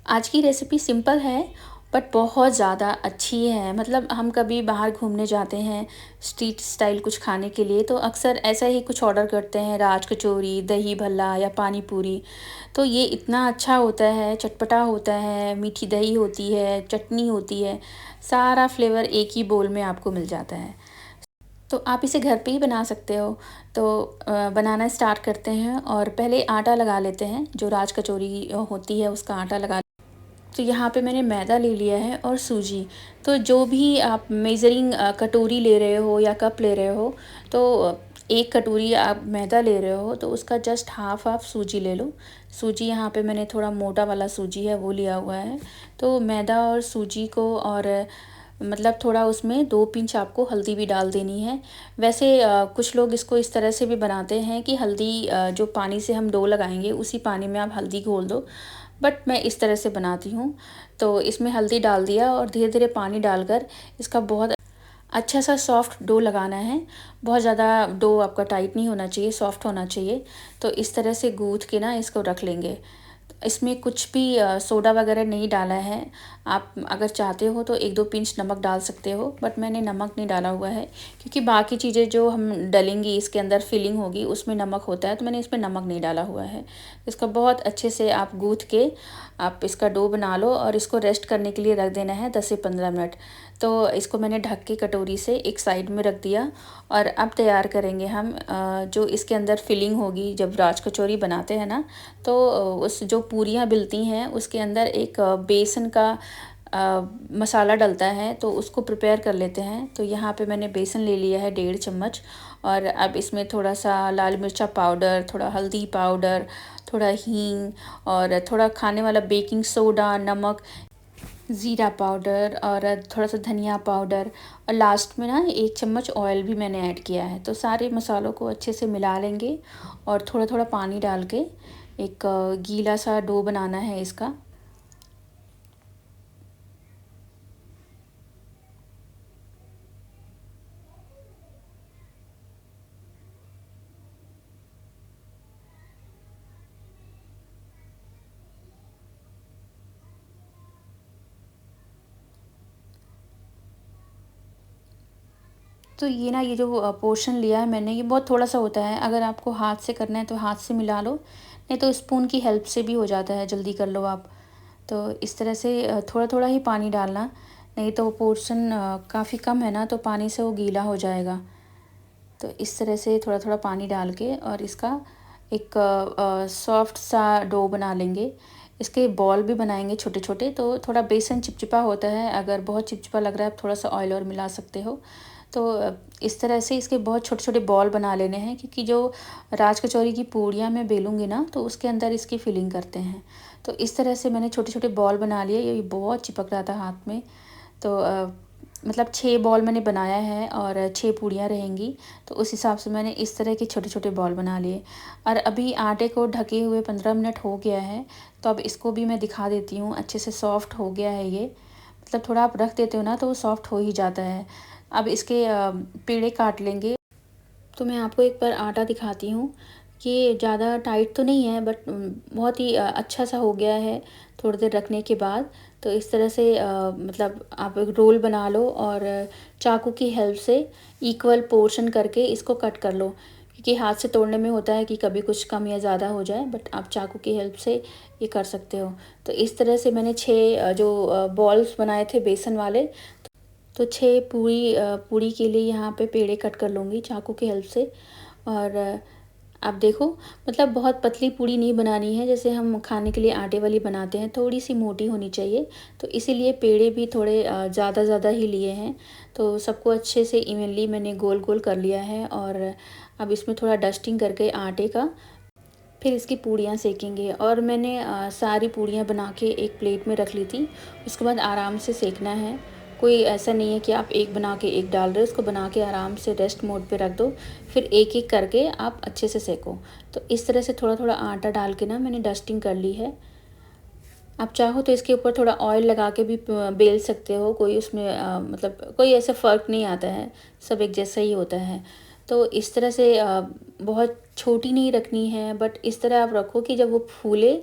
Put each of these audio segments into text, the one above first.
आज की recipe simple है बट बहुत ज़्यादा अच्छी है। मतलब हम कभी बाहर घूमने जाते हैं स्ट्रीट स्टाइल कुछ खाने के लिए, तो अक्सर ऐसा ही कुछ ऑर्डर करते हैं, राज कचौरी, दही भल्ला या पानी पूरी। तो ये इतना अच्छा होता है, चटपटा होता है, मीठी दही होती है, चटनी होती है, सारा फ्लेवर एक ही बोल में आपको मिल जाता है। तो आप इसे घर पे ही बना सकते हो। तो बनाना स्टार्ट करते हैं और पहले आटा लगा लेते हैं। जो राज कचौरी होती है उसका आटा लगा। तो यहाँ पे मैंने मैदा ले लिया है और सूजी। तो जो भी आप मेज़रिंग कटोरी ले रहे हो या कप ले रहे हो, तो एक कटोरी आप मैदा ले रहे हो तो उसका जस्ट हाफ़ हाफ़ सूजी ले लो। सूजी यहाँ पे मैंने थोड़ा मोटा वाला सूजी है वो लिया हुआ है। तो मैदा और सूजी को और मतलब थोड़ा उसमें 2 पिंच आपको हल्दी भी डाल देनी है। वैसे कुछ लोग इसको इस तरह से भी बनाते हैं कि हल्दी जो पानी से हम डो लगाएंगे उसी पानी में आप हल्दी घोल दो, बट मैं इस तरह से बनाती हूँ। तो इसमें हल्दी डाल दिया और धीरे धीरे पानी डालकर इसका बहुत अच्छा सा सॉफ्ट डो लगाना है। बहुत ज़्यादा डो आपका टाइट नहीं होना चाहिए, सॉफ्ट होना चाहिए। तो इस तरह से गूँथ के ना इसको रख लेंगे। इसमें कुछ भी सोडा वगैरह नहीं डाला है। आप अगर चाहते हो तो 1-2 पिंच नमक डाल सकते हो, बट मैंने नमक नहीं डाला हुआ है क्योंकि बाकी चीज़ें जो हम डलेंगी इसके अंदर फिलिंग होगी उसमें नमक होता है, तो मैंने इसमें नमक नहीं डाला हुआ है। इसका बहुत अच्छे से आप गूँथ के आप इसका डो बना लो और इसको रेस्ट करने के लिए रख देना है 10 से 15 मिनट। तो इसको मैंने ढक के कटोरी से एक साइड में रख दिया। और अब तैयार करेंगे हम जो इसके अंदर फिलिंग होगी। जब राज कचौरी बनाते हैं ना, तो उस जो पूरियाँ बिलती हैं उसके अंदर एक बेसन का मसाला डलता है, तो उसको प्रिपेयर कर लेते हैं। तो यहाँ पे मैंने बेसन ले लिया है 1.5 चम्मच। और अब इसमें थोड़ा सा लाल मिर्चा पाउडर, थोड़ा हल्दी पाउडर, थोड़ा हींग और थोड़ा खाने वाला बेकिंग सोडा, नमक, ज़ीरा पाउडर और थोड़ा सा धनिया पाउडर और लास्ट में ना 1 चम्मच ऑयल भी मैंने ऐड किया है। तो सारे मसालों को अच्छे से मिला लेंगे और थोड़ा थोड़ा पानी डाल के एक गीला सा डो बनाना है इसका। तो ये ना ये जो पोर्शन लिया है मैंने, ये बहुत थोड़ा सा होता है। अगर आपको हाथ से करना है तो हाथ से मिला लो, नहीं तो स्पून की हेल्प से भी हो जाता है, जल्दी कर लो आप। तो इस तरह से थोड़ा थोड़ा ही पानी डालना, नहीं तो पोर्शन काफ़ी कम है ना, तो पानी से वो गीला हो जाएगा। तो इस तरह से थोड़ा थोड़ा पानी डाल के और इसका एक सॉफ्ट सा डो बना लेंगे। इसके बॉल भी बनाएंगे छोटे छोटे। तो थोड़ा बेसन चिपचिपा होता है, अगर बहुत चिपचिपा लग रहा है आप थोड़ा सा ऑयल और मिला सकते हो। तो इस तरह से इसके बहुत छोटे छोटे बॉल बना लेने हैं, क्योंकि जो राज कचौरी की पूड़ियाँ मैं बेलूँगी ना, तो उसके अंदर इसकी फिलिंग करते हैं। तो इस तरह से मैंने छोटे छोटे बॉल बना लिए। ये बहुत चिपक रहा था हाथ में। तो मतलब 6 बॉल मैंने बनाया है और 6 पूड़ियाँ रहेंगी। तो उस हिसाब से मैंने इस तरह के छोटे छोटे बॉल बना लिए। और अभी आटे को ढके हुए 15 मिनट हो गया है। तो अब इसको भी मैं दिखा देती हूँ। अच्छे से सॉफ्ट हो गया है ये। मतलब थोड़ा आप रख देते हो ना तो वो सॉफ्ट हो ही जाता है। अब इसके पेड़े काट लेंगे। तो मैं आपको एक बार आटा दिखाती हूँ कि ज़्यादा टाइट तो नहीं है, बट बहुत ही अच्छा सा हो गया है थोड़ी देर रखने के बाद। तो इस तरह से मतलब आप एक रोल बना लो और चाकू की हेल्प से इक्वल पोर्शन करके इसको कट कर लो, क्योंकि हाथ से तोड़ने में होता है कि कभी कुछ कम या ज़्यादा हो जाए, बट आप चाकू की हेल्प से ये कर सकते हो। तो इस तरह से मैंने 6 जो बॉल्स बनाए थे बेसन वाले, तो 6 पूरी के लिए यहाँ पे पेड़े कट कर लूँगी चाकू की हेल्प से। और आप देखो, मतलब बहुत पतली पूड़ी नहीं बनानी है जैसे हम खाने के लिए आटे वाली बनाते हैं, थोड़ी सी मोटी होनी चाहिए। तो इसीलिए पेड़े भी थोड़े ज़्यादा ज़्यादा ही लिए हैं। तो सबको अच्छे से इवनली मैंने गोल गोल कर लिया है। और अब इसमें थोड़ा डस्टिंग करके आटे का फिर इसकी पूड़ियाँ सेकेंगे। और मैंने सारी पूड़ियाँ बना के एक प्लेट में रख ली थी। उसके बाद आराम से सेकना है। कोई ऐसा नहीं है कि आप एक बना के एक डाल रहे हो, उसको बना के आराम से रेस्ट मोड पे रख दो, फिर एक एक करके आप अच्छे से सेको। तो इस तरह से थोड़ा थोड़ा आटा डाल के ना मैंने डस्टिंग कर ली है। आप चाहो तो इसके ऊपर थोड़ा ऑयल लगा के भी बेल सकते हो। कोई उसमें मतलब कोई ऐसा फ़र्क नहीं आता है, सब एक जैसा ही होता है। तो इस तरह से बहुत छोटी नहीं रखनी है, बट इस तरह आप रखो कि जब वो फूले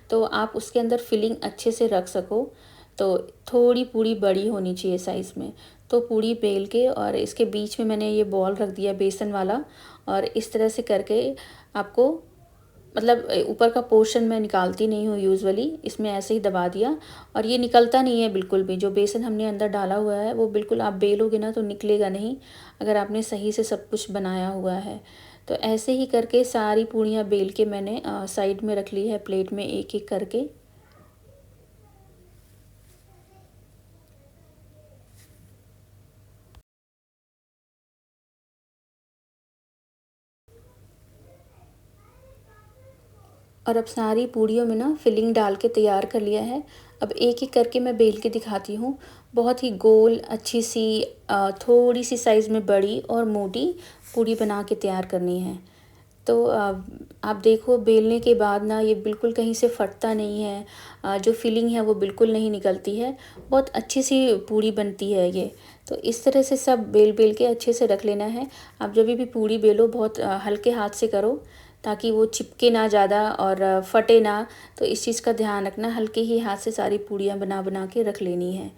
तो आप उसके अंदर फिलिंग अच्छे से रख सको। तो थोड़ी पूड़ी बड़ी होनी चाहिए साइज़ में। तो पूड़ी बेल के और इसके बीच में मैंने ये बॉल रख दिया बेसन वाला, और इस तरह से करके आपको, मतलब ऊपर का पोर्शन मैं निकालती नहीं हूँ यूजुअली, इसमें ऐसे ही दबा दिया और ये निकलता नहीं है बिल्कुल भी। जो बेसन हमने अंदर डाला हुआ है वो बिल्कुल आप बेलोगे ना तो निकलेगा नहीं, अगर आपने सही से सब कुछ बनाया हुआ है। तो ऐसे ही करके सारी पूड़ियाँ बेल के मैंने साइड में रख ली है प्लेट में, एक एक करके। और अब सारी पूड़ियों में ना फिलिंग डाल के तैयार कर लिया है। अब एक एक करके मैं बेल के दिखाती हूँ। बहुत ही गोल अच्छी सी थोड़ी सी साइज़ में बड़ी और मोटी पूड़ी बना के तैयार करनी है। तो आप देखो बेलने के बाद ना ये बिल्कुल कहीं से फटता नहीं है, जो फिलिंग है वो बिल्कुल नहीं निकलती है, बहुत अच्छी सी पूड़ी बनती है ये। तो इस तरह से सब बेल बेल के अच्छे से रख लेना है। आप जब भी पूड़ी बेलो बहुत हल्के हाथ से करो, ताकि वो चिपके ना ज़्यादा और फटे ना। तो इस चीज़ का ध्यान रखना, हल्के ही हाथ से सारी पूड़ियाँ बना बना के रख लेनी है।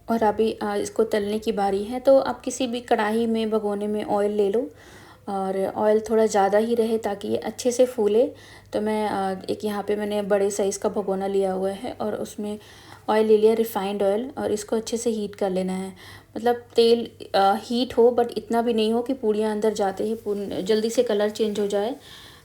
और अभी इसको तलने की बारी है। तो आप किसी भी कढ़ाई में भगोने में ऑयल ले लो, और ऑयल थोड़ा ज़्यादा ही रहे ताकि ये अच्छे से फूले। तो मैं एक यहाँ पे मैंने बड़े साइज़ का भगोना लिया हुआ है और उसमें ऑयल ले लिया, रिफ़ाइंड ऑयल, और इसको अच्छे से हीट कर लेना है। मतलब तेल हीट हो बट इतना भी नहीं हो कि पूड़ियाँ अंदर जाते ही जल्दी से कलर चेंज हो जाए,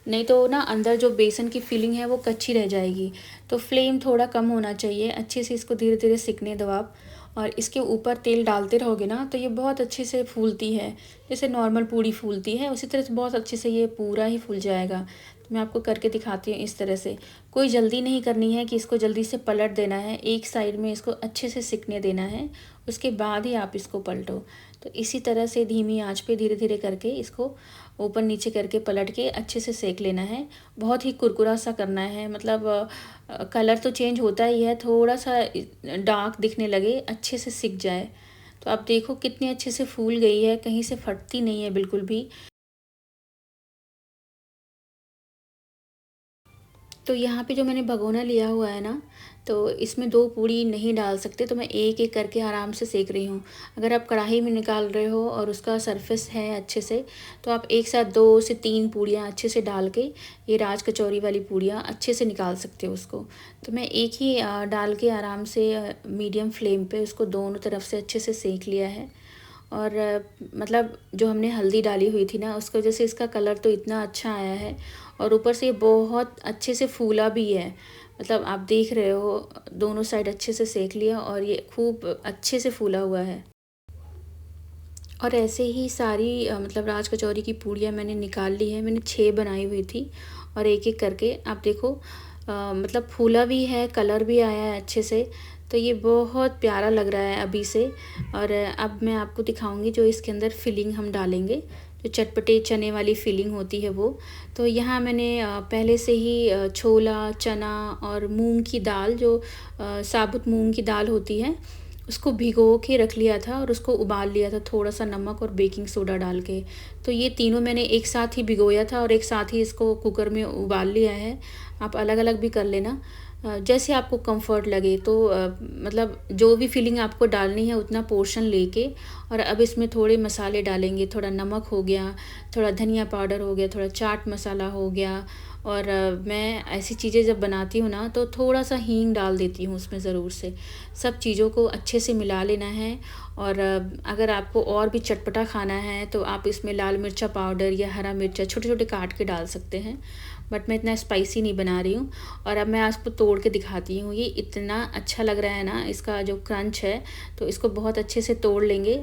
नहीं तो ना अंदर जो बेसन की फिलिंग है वो कच्ची रह जाएगी। तो फ्लेम थोड़ा कम होना चाहिए, अच्छे से इसको धीरे धीरे सिकने दो आप। और इसके ऊपर तेल डालते रहोगे ना तो ये बहुत अच्छे से फूलती है, जैसे नॉर्मल पूड़ी फूलती है उसी तरह से बहुत अच्छे से ये पूरा ही फूल जाएगा। तो मैं आपको करके दिखाती हूँ इस तरह से। कोई जल्दी नहीं करनी है कि इसको जल्दी से पलट देना है, एक साइड में इसको अच्छे से सिकने देना है, उसके बाद ही आप इसको पलटो। तो इसी तरह से धीमी आंच पे धीरे धीरे करके इसको ऊपर नीचे करके पलट के अच्छे से सेक लेना है। बहुत ही कुरकुरा सा करना है, मतलब कलर तो चेंज होता ही है, थोड़ा सा डार्क दिखने लगे, अच्छे से सिक जाए। तो आप देखो कितनी अच्छे से फूल गई है, कहीं से फटती नहीं है बिल्कुल भी। तो यहाँ पे जो मैंने भगोना लिया हुआ है ना, तो इसमें 2 पूड़ी नहीं डाल सकते, तो मैं एक एक करके आराम से सेक रही हूँ। अगर आप कढ़ाई में निकाल रहे हो और उसका सरफेस है अच्छे से, तो आप एक साथ 2 से 3 पूड़ियाँ अच्छे से डाल के, ये राज कचौरी वाली पूड़ियाँ अच्छे से निकाल सकते हो उसको। तो मैं एक ही डाल के आराम से मीडियम फ्लेम पे उसको दोनों तरफ से अच्छे से सेक लिया है। और मतलब जो हमने हल्दी डाली हुई थी ना, उसकी वजह से इसका कलर तो इतना अच्छा आया है, और ऊपर से ये बहुत अच्छे से फूला भी है। मतलब आप देख रहे हो, दोनों साइड अच्छे से सेक लिया और ये खूब अच्छे से फूला हुआ है। और ऐसे ही सारी मतलब राज कचौरी की पूड़ियाँ मैंने निकाल ली है, मैंने 6 बनाई हुई थी, और एक एक करके आप देखो मतलब फूला भी है, कलर भी आया है अच्छे से। तो ये बहुत प्यारा लग रहा है अभी से। और अब मैं आपको दिखाऊंगी जो इसके अंदर फिलिंग हम डालेंगे, जो चटपटे चने वाली फिलिंग होती है वो। तो यहाँ मैंने पहले से ही छोला चना और मूंग की दाल, जो साबुत मूंग की दाल होती है, उसको भिगो के रख लिया था और उसको उबाल लिया था थोड़ा सा नमक और बेकिंग सोडा डाल के। तो ये तीनों मैंने एक साथ ही भिगोया था और एक साथ ही इसको कुकर में उबाल लिया है। आप अलग अलग भी कर लेना, जैसे आपको कंफर्ट लगे। तो मतलब जो भी फिलिंग आपको डालनी है उतना पोर्शन लेके, और अब इसमें थोड़े मसाले डालेंगे। थोड़ा नमक हो गया, थोड़ा धनिया पाउडर हो गया, थोड़ा चाट मसाला हो गया। और मैं ऐसी चीज़ें जब बनाती हूँ ना तो थोड़ा सा हींग डाल देती हूँ उसमें ज़रूर से। सब चीज़ों को अच्छे से मिला लेना है। और अगर आपको और भी चटपटा खाना है तो आप इसमें लाल मिर्चा पाउडर या हरा मिर्चा छोटे छोटे काट के डाल सकते हैं, बट मैं इतना स्पाइसी नहीं बना रही हूँ। और अब मैं आपको तोड़ के दिखाती हूँ, ये इतना अच्छा लग रहा है ना, इसका जो क्रंच है। तो इसको बहुत अच्छे से तोड़ लेंगे।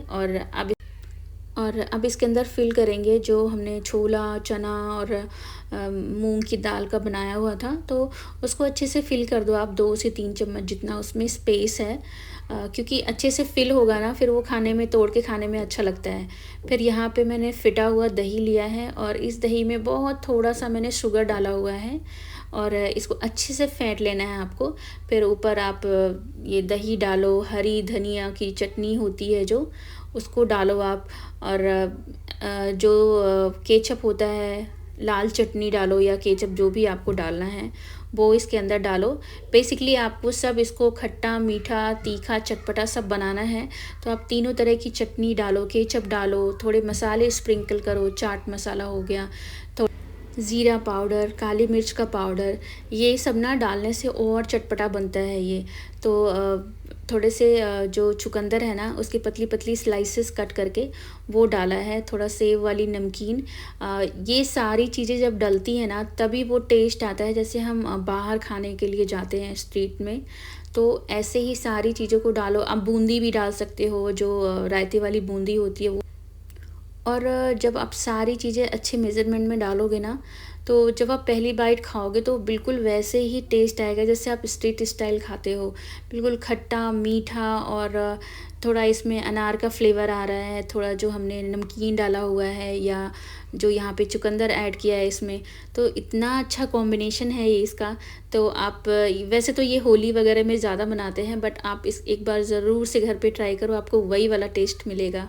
और अब इसके अंदर फ़िल करेंगे जो हमने छोला, चना और मूँग की दाल का बनाया हुआ था, तो उसको अच्छे से फ़िल कर दो आप 2 से 3 चम्मच जितना उसमें स्पेस है। क्योंकि अच्छे से फ़िल होगा ना, फिर वो खाने में तोड़ के खाने में अच्छा लगता है। फिर यहाँ पे मैंने फिटा हुआ दही लिया है और इस दही में बहुत थोड़ा-सा मैंने शुगर डाला हुआ है और इसको अच्छे से फेंट लेना है आपको। फिर ऊपर आप ये दही डालो, हरी धनिया की चटनी होती है जो, उसको डालो आप और जो केचअप होता है, लाल चटनी डालो या केचअप जो भी आपको डालना है, वो इसके अंदर डालो। बेसिकली आपको सब इसको खट्टा, मीठा, तीखा, चटपटा सब बनाना है, तो आप तीनों तरह की चटनी डालो, केचअप डालो, थोड़े मसाले स्प्रिंकल करो, चाट मसाला हो गया, थो ज़ीरा पाउडर, काली मिर्च का पाउडर, ये सब ना डालने से और चटपटा बनता है ये। तो थोड़े से जो चुकंदर है ना, उसकी पतली-पतली स्लाइसेस कट करके वो डाला है, थोड़ा सेव वाली नमकीन। ये सारी चीज़ें जब डलती हैं ना, तभी वो टेस्ट आता है जैसे हम बाहर खाने के लिए जाते हैं स्ट्रीट में, तो ऐसे ही सारी चीज़ों को डालो। आप बूंदी भी डाल सकते हो, जो रायते वाली बूंदी होती है वो। और जब आप सारी चीज़ें अच्छे मेज़रमेंट में डालोगे ना, तो जब आप पहली बाइट खाओगे तो बिल्कुल वैसे ही टेस्ट आएगा जैसे आप स्ट्रीट स्टाइल खाते हो। बिल्कुल खट्टा, मीठा और थोड़ा इसमें अनार का फ्लेवर आ रहा है, थोड़ा जो हमने नमकीन डाला हुआ है या जो यहाँ पे चुकंदर ऐड किया है इसमें, तो इतना अच्छा कॉम्बिनेशन है ये इसका। तो आप वैसे तो ये होली वगैरह में ज़्यादा बनाते हैं, बट आप इस एक बार ज़रूर से घर पे ट्राई करो, आपको वही वाला टेस्ट मिलेगा।